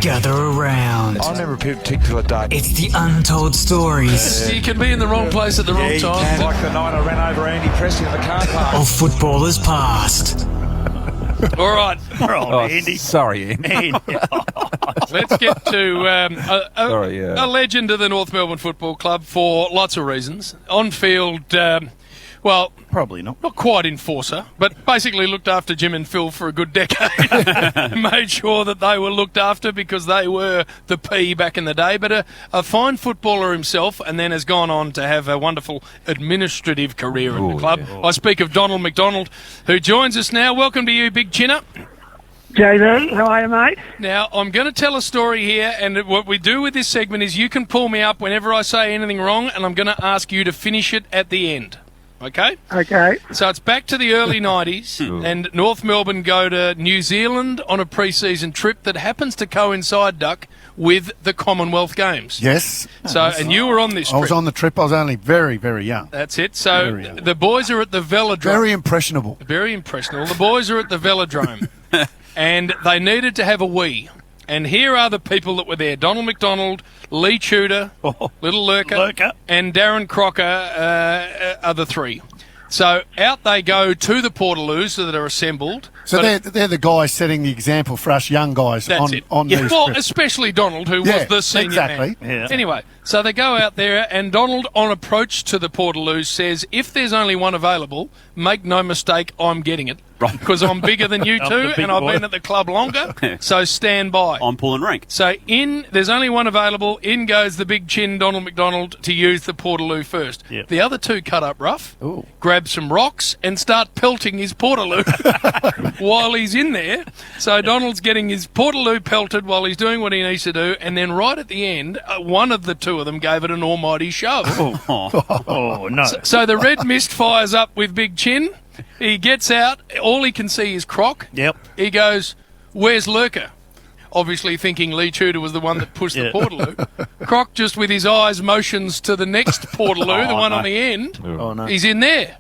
Gather around. I never particular day. It's the untold stories You can be in the wrong place at the wrong time. Like the night I ran over Andy Pressley in the car park. of footballers past. All right, Andy. Sorry, Andy. let's get to Sorry, yeah. a legend of the North Melbourne Football Club for lots of reasons. On field, well, Probably not. not quite enforcer, but basically looked after Jim and Phil for a good decade. Made sure that they were looked after because they were the P back in the day. But a fine footballer himself, and then has gone on to have a wonderful administrative career in the club. Yeah. I speak of Donald McDonald, who joins us now. Welcome to you, Big Chinner. JB, how are you, mate? Now, I'm going to tell a story here, and what we do with this segment is you can pull me up whenever I say anything wrong, and I'm going to ask you to finish it at the end. Okay? Okay. So it's back to the early 90s, and North Melbourne go to New Zealand on a pre-season trip that happens to coincide, Duck, with the Commonwealth Games. Yes. So, and you were on this I trip. was on the trip. I was only very, very young. That's it. So Very young. the boys are at the Velodrome. Very impressionable. Very impressionable. The boys are at the Velodrome, and they needed to have a wee. And here are the people that were there. Donald McDonald, Lee Tudor, Little Lurker, and Darren Crocker are the three. So out they go to the Portaloos that are assembled. So But they're the guys setting the example for us young guys that's on, it. on these Well, trips. especially Donald, who Yeah, was the senior exactly. man. Yeah. Anyway, so they go out there, and Donald, on approach to the Portaloos, says, if there's only one available, make no mistake, I'm getting it. Because I'm bigger than you I'm two, the big and I've boy. been at the club longer, so stand by. I'm pulling rank. So there's only one available. In goes the big chin, Donald McDonald, to use the Portaloo first. Yep. The other two cut up rough, grab some rocks, and start pelting his Portaloo while he's in there. So Donald's getting his Portaloo pelted while he's doing what he needs to do, and then right at the end, one of the two of them gave it an almighty shove. Oh, no. So the red mist fires up with Big Chin. He gets out. All he can see is Croc. Yep. He goes, where's Lurker? Obviously thinking Lee Tudor was the one that pushed the Yeah. Portaloo. Croc just with his eyes motions to the next Portaloo, the one on the end. Oh, no. He's in there.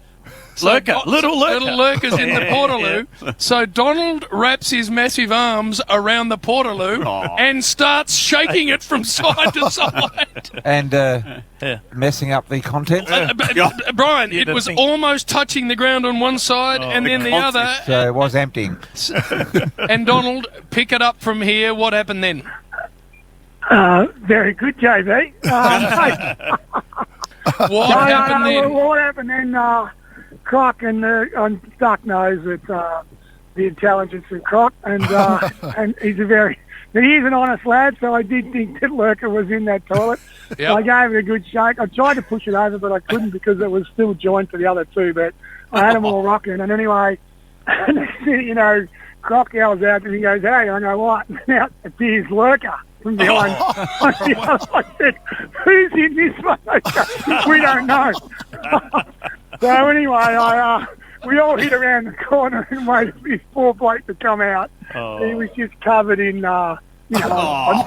Lurker. Little Lurker. Little Lurker's in the Portaloo. So Donald wraps his massive arms around the Portaloo and starts shaking it from side to side. And messing up the content. Brian, it don't was think- almost touching the ground on one side and then the other. So it was emptying. And Donald, pick it up from here. What happened then? Very good, JB. What happened then? What happened then? Croc and Duck knows that the intelligence of Croc, and and he's an honest lad. So I did think that Lurker was in that toilet. Yep. So I gave it a good shake. I tried to push it over, but I couldn't because it was still joined to the other two. But I had them all rocking. And anyway, you know, Croc yells out and he goes, "Hey, I know what?" And out appears Lurker from behind. I said, "Who's in this one?" We don't know. So anyway, we all hid around the corner and waited for this poor bloke to come out. He was just covered in, I'm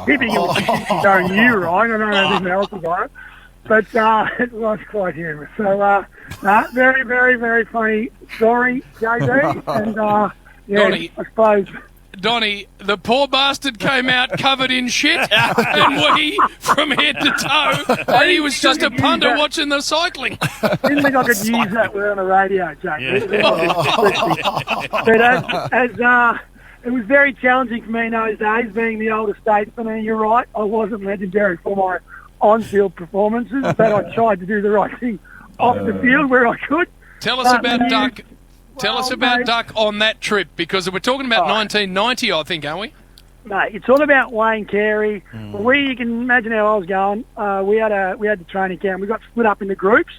tipping it was his own urine. I don't know anything else about it. But it was quite humorous. So, very, very, very funny story, JD. And, Donnie. I suppose... Donnie, the poor bastard came out covered in shit and wee from head to toe, and he was just a punter watching the cycling. Didn't think I could use that word on the radio, Jack. But it was very challenging for me in those days, being the older statesman, and you're right, I wasn't legendary for my on-field performances, but I tried to do the right thing off the field where I could. Tell us about Duck. Tell us about mate. Duck on that trip, because we're talking about 1990, I think, aren't we? Mate, it's all about Wayne Carey. You can imagine how I was going. We had the training camp. We got split up into groups.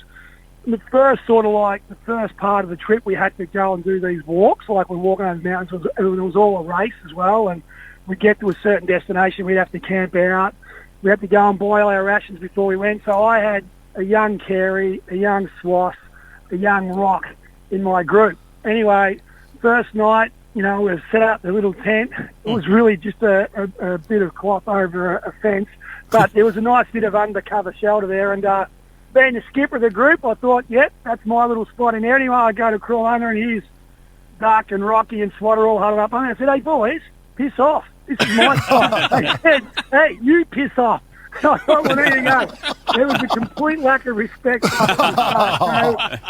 The first part of the trip, we had to go and do these walks, like we're walking over the mountains. It was all a race as well, and we'd get to a certain destination, we'd have to camp out. We had to go and boil our rations before we went. So I had a young Carey, a young Swass, a young Rock in my group. Anyway, first night, we set up the little tent. It was really just a bit of cloth over a fence, but there was a nice bit of undercover shelter there. And being the skipper of the group, I thought, yep, that's my little spot in there. Anyway, I go to crawl under, and here's Duck and Rocky and Swatter all huddled up. And I said, hey, boys, piss off. This is my spot. They said, hey, you piss off. So I thought, well, there you go. There was a complete lack of respect.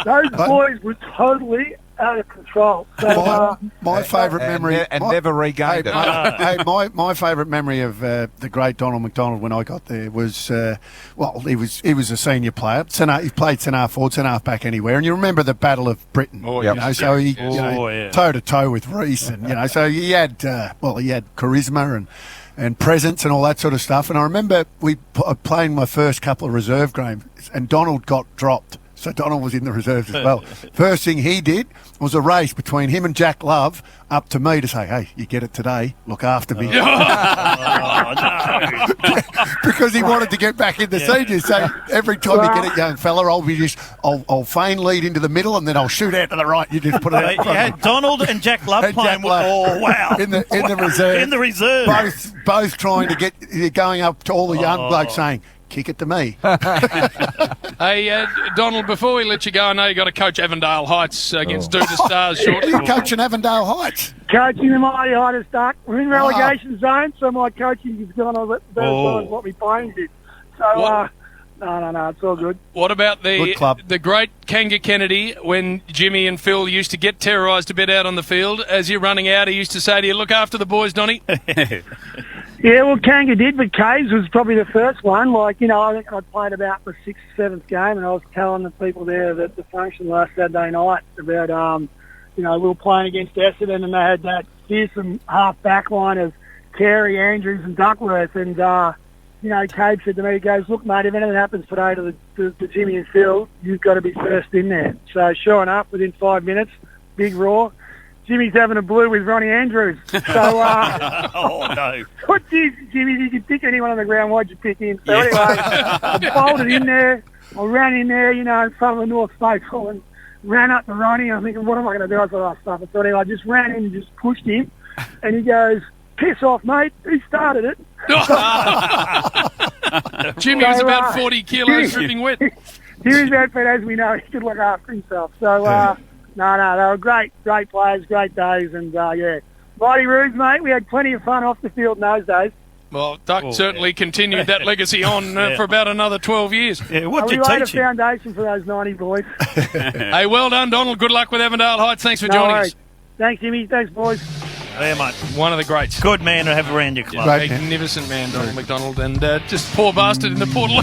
Those boys were totally out of control. So, My favourite memory... And never regained it. My favourite memory of the great Donald McDonald when I got there was, he was a senior player. He played centre forward, centre half back anywhere. And you remember the Battle of Britain. Oh, you yes. know, so he Yes. toe-to-toe with Reece. And, so he had charisma and presence and all that sort of stuff. And I remember playing my first couple of reserve games and Donald got dropped. So Donald was in the reserves as well. First thing he did was a race between him and Jack Love up to me to say, hey, you get it today, look after me. Because he wanted to get back in the seniors. So every time you get it, young fella, I'll feign lead into the middle and then I'll shoot out to the right. You just put it out in You front had of me. Donald and Jack Love And playing. Jack Love. Oh, wow. In the reserve. In the reserve. Both trying to get, going up to all the young blokes saying, kick it to me. Hey, Donald, before we let you go, I know you got to coach Avondale Heights against Do the Stars shortly. You're coaching Avondale Heights. coaching the mighty Heights Duck. We're in relegation zone, so my coaching is going on as what my playing did. So, no, it's all good. What about Good club. the great Kanga Kennedy, when Jimmy and Phil used to get terrorised a bit out on the field? As you're running out, he used to say to you, look after the boys, Donny. Yeah, well, Kanga did, but Caves was probably the first one. I think I'd played about the 6th, 7th game, and I was telling the people there that the function last Saturday night about, we were playing against Essendon, and they had that fearsome half back line of Carey, Andrews, and Duckworth, and Caves said to me, he goes, look, mate, if anything happens today to Jimmy and Phil, you've got to be first in there. So sure enough, within 5 minutes, big roar. Jimmy's having a blue with Ronnie Andrews. So, oh, no. what geez, Jimmy, if you could pick anyone on the ground, why'd you pick him? So anyway, I folded in there. I ran in there, in front of the North Faithful and ran up to Ronnie. I'm thinking, what am I going to do? I thought, stuff. So anyway, I just ran in and just pushed him. And he goes, piss off, mate. He started it. Jimmy was about 40 kilos dripping wet. Jimmy's about, but as we know, he could look after himself. So, no, they were great players, great days, and, Mighty Roos, mate, we had plenty of fun off the field in those days. Well, Duck certainly continued that legacy on for about another 12 years. Yeah, what did We you laid a teach him? foundation for those 90 boys. Hey, well done, Donald. Good luck with Avondale Heights. Thanks for joining us. Thanks, Jimmy. Thanks, boys. Yeah, mate. One of the greats. Good man to have around your club. Great man. Magnificent man, Donald McDonald, and just poor bastard in the portal.